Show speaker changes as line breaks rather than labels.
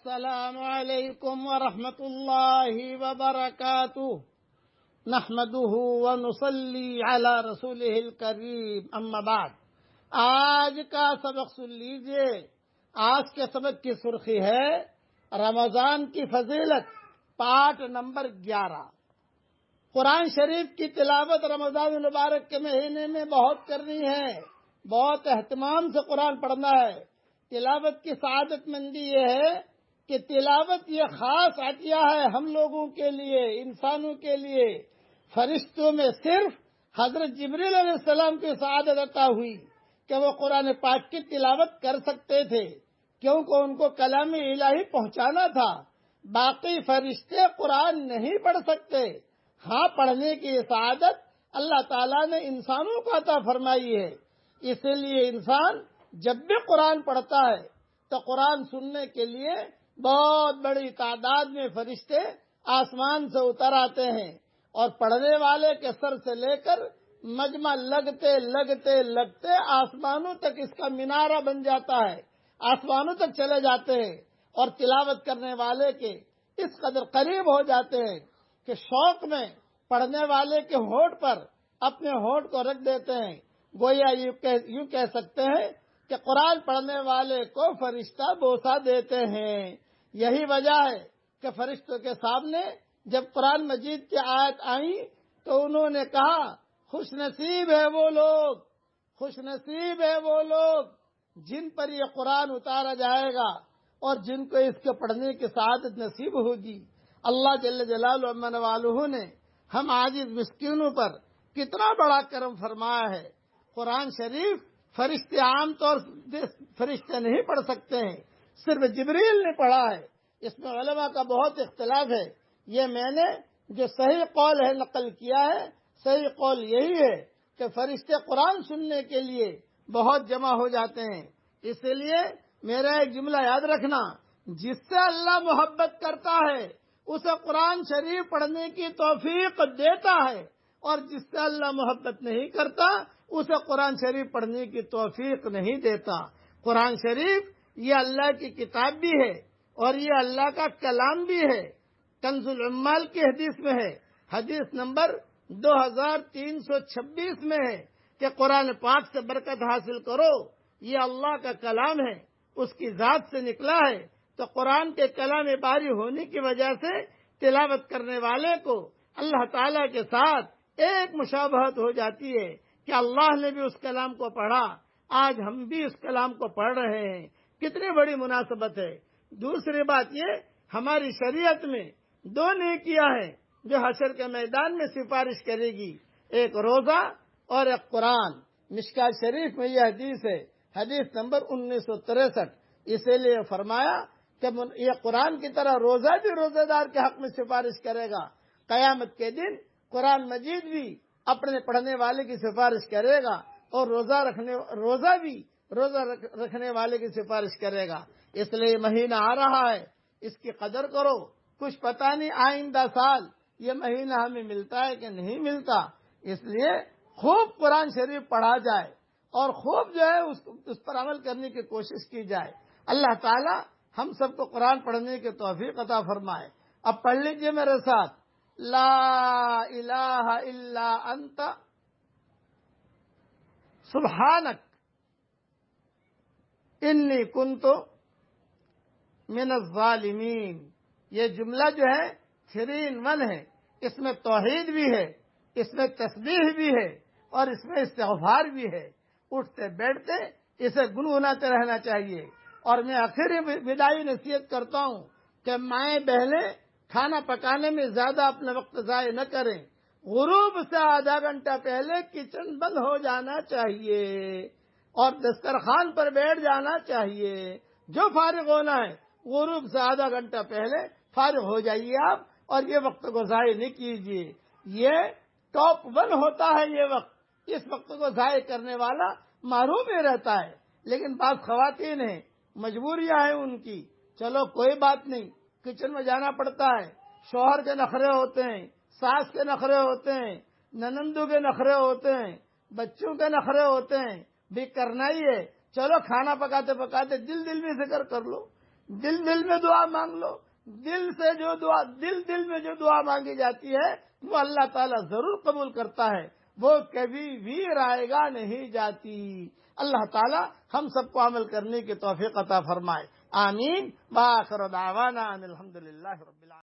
السلام علیکم ورحمۃ اللہ وبرکاتہ نحمده ونصلی علی رسولہ الکریم اما بعد۔ آج کا سبق سن لیجئے۔ آج کے سبق کی سرخی ہے رمضان کی فضیلت، پارٹ نمبر 11۔ قرآن شریف کی تلاوت رمضان المبارک کے مہینے میں بہت کرنی ہے، بہت اہتمام سے قرآن پڑھنا ہے۔ تلاوت کی سعادت مندی یہ ہے کہ تلاوت یہ خاص عطیہ ہے ہم لوگوں کے لیے، انسانوں کے لیے۔ فرشتوں میں صرف حضرت جبریل علیہ السلام کی سعادت عطا ہوئی کہ وہ قرآن پاک کی تلاوت کر سکتے تھے، کیونکہ ان کو کلام الہی پہنچانا تھا۔ باقی فرشتے قرآن نہیں پڑھ سکتے۔ ہاں، پڑھنے کی سعادت اللہ تعالیٰ نے انسانوں کو عطا فرمائی ہے۔ اسی لیے انسان جب بھی قرآن پڑھتا ہے تو قرآن سننے کے لیے بہت بڑی تعداد میں فرشتے آسمان سے اتر آتے ہیں، اور پڑھنے والے کے سر سے لے کر مجمع لگتے لگتے لگتے آسمانوں تک اس کا مینارہ بن جاتا ہے، آسمانوں تک چلے جاتے ہیں، اور تلاوت کرنے والے کے اس قدر قریب ہو جاتے ہیں کہ شوق میں پڑھنے والے کے ہونٹ پر اپنے ہونٹ کو رکھ دیتے ہیں۔ گویا یوں کہہ سکتے ہیں کہ قرآن پڑھنے والے کو فرشتہ بوسہ دیتے ہیں۔ یہی وجہ ہے کہ فرشتوں کے سامنے جب قرآن مجید کی آیت آئی تو انہوں نے کہا، خوش نصیب ہے وہ لوگ، خوش نصیب ہے وہ لوگ جن پر یہ قرآن اتارا جائے گا اور جن کو اس کے پڑھنے کی سعادت نصیب ہوگی۔ اللہ جل جلالہ عما نوالہ نے ہم عاجز مسکینوں پر کتنا بڑا کرم فرمایا ہے۔ قرآن شریف فرشتے عام طور سے فرشتے نہیں پڑھ سکتے ہیں، صرف جبریل نے پڑھا ہے۔ اس میں علماء کا بہت اختلاف ہے۔ یہ میں نے جو صحیح قول ہے نقل کیا ہے، صحیح قول یہی ہے کہ فرشتے قرآن سننے کے لیے بہت جمع ہو جاتے ہیں۔ اس لیے میرا ایک جملہ یاد رکھنا، جس سے اللہ محبت کرتا ہے اسے قرآن شریف پڑھنے کی توفیق دیتا ہے، اور جس سے اللہ محبت نہیں کرتا اسے قرآن شریف پڑھنے کی توفیق نہیں دیتا۔ قرآن شریف یہ اللہ کی کتاب بھی ہے اور یہ اللہ کا کلام بھی ہے۔ کنز العمال کی حدیث میں ہے، حدیث نمبر 2326 میں ہے کہ قرآن پاک سے برکت حاصل کرو، یہ اللہ کا کلام ہے، اس کی ذات سے نکلا ہے۔ تو قرآن کے کلام باری ہونے کی وجہ سے تلاوت کرنے والے کو اللہ تعالیٰ کے ساتھ ایک مشابہت ہو جاتی ہے کہ اللہ نے بھی اس کلام کو پڑھا، آج ہم بھی اس کلام کو پڑھ رہے ہیں۔ کتنی بڑی مناسبت ہے۔ دوسری بات یہ، ہماری شریعت میں 2 نیکیاں ہیں جو حشر کے میدان میں سفارش کرے گی، ایک روزہ اور ایک قرآن۔ مشکوٰۃ شریف میں یہ حدیث ہے، حدیث نمبر 1963۔ اسی لیے فرمایا کہ یہ قرآن کی طرح روزہ بھی روزہ دار کے حق میں سفارش کرے گا۔ قیامت کے دن قرآن مجید بھی اپنے پڑھنے والے کی سفارش کرے گا، اور روزہ بھی روزہ رکھنے والے کی سفارش کرے گا۔ اس لیے مہینہ آ رہا ہے، اس کی قدر کرو۔ کچھ پتہ نہیں آئندہ سال یہ مہینہ ہمیں ملتا ہے کہ نہیں ملتا۔ اس لیے خوب قرآن شریف پڑھا جائے اور خوب جو ہے اس پر عمل کرنے کی کوشش کی جائے۔ اللہ تعالی ہم سب کو قرآن پڑھنے کی توفیق عطا فرمائے۔ اب پڑھ لیجئے میرے ساتھ، لا الہ الا انت سبحانک انی کنت من الظالمین۔ یہ جملہ جو ہے 3 in 1 ہے، اس میں توحید بھی ہے، اس میں تسبیح بھی ہے، اور اس میں استغفار بھی ہے۔ اٹھتے بیٹھتے اسے گنگناتے رہنا چاہیے۔ اور میں آخر وداعی نصیحت کرتا ہوں کہ مائیں بہنیں کھانا پکانے میں زیادہ اپنا وقت ضائع نہ کریں۔ غروب سے آدھا گھنٹہ پہلے کچن بند ہو جانا چاہیے اور دسترخوان پر بیٹھ جانا چاہیے۔ جو فارغ ہونا ہے غروب سے آدھا گھنٹہ پہلے فارغ ہو جائیے آپ، اور یہ وقت کو ضائع نہیں کیجیے۔ یہ ٹاپ 1 ہوتا ہے یہ وقت۔ اس وقت کو ضائع کرنے والا محروم ہی رہتا ہے۔ لیکن بعض خواتین ہیں، مجبوریاں ہیں ان کی، چلو کوئی بات نہیں، کچن میں جانا پڑتا ہے، شوہر کے نخرے ہوتے ہیں، ساس کے نخرے ہوتے ہیں، ننندوں کے نخرے ہوتے ہیں، بچوں کے نخرے ہوتے ہیں، بھی کرنا ہی ہے۔ چلو کھانا پکاتے پکاتے دل میں ذکر کر لو، دل میں دعا مانگ لو. دل میں جو دعا مانگی جاتی ہے وہ اللہ تعالیٰ ضرور قبول کرتا ہے، وہ کبھی بھی رائے گا نہیں جاتی. اللہ تعالیٰ ہم سب کو عمل کرنے کی توفیق عطا فرمائے. آمین. بآخر دعوانا ان الحمد للہ رب العالمین.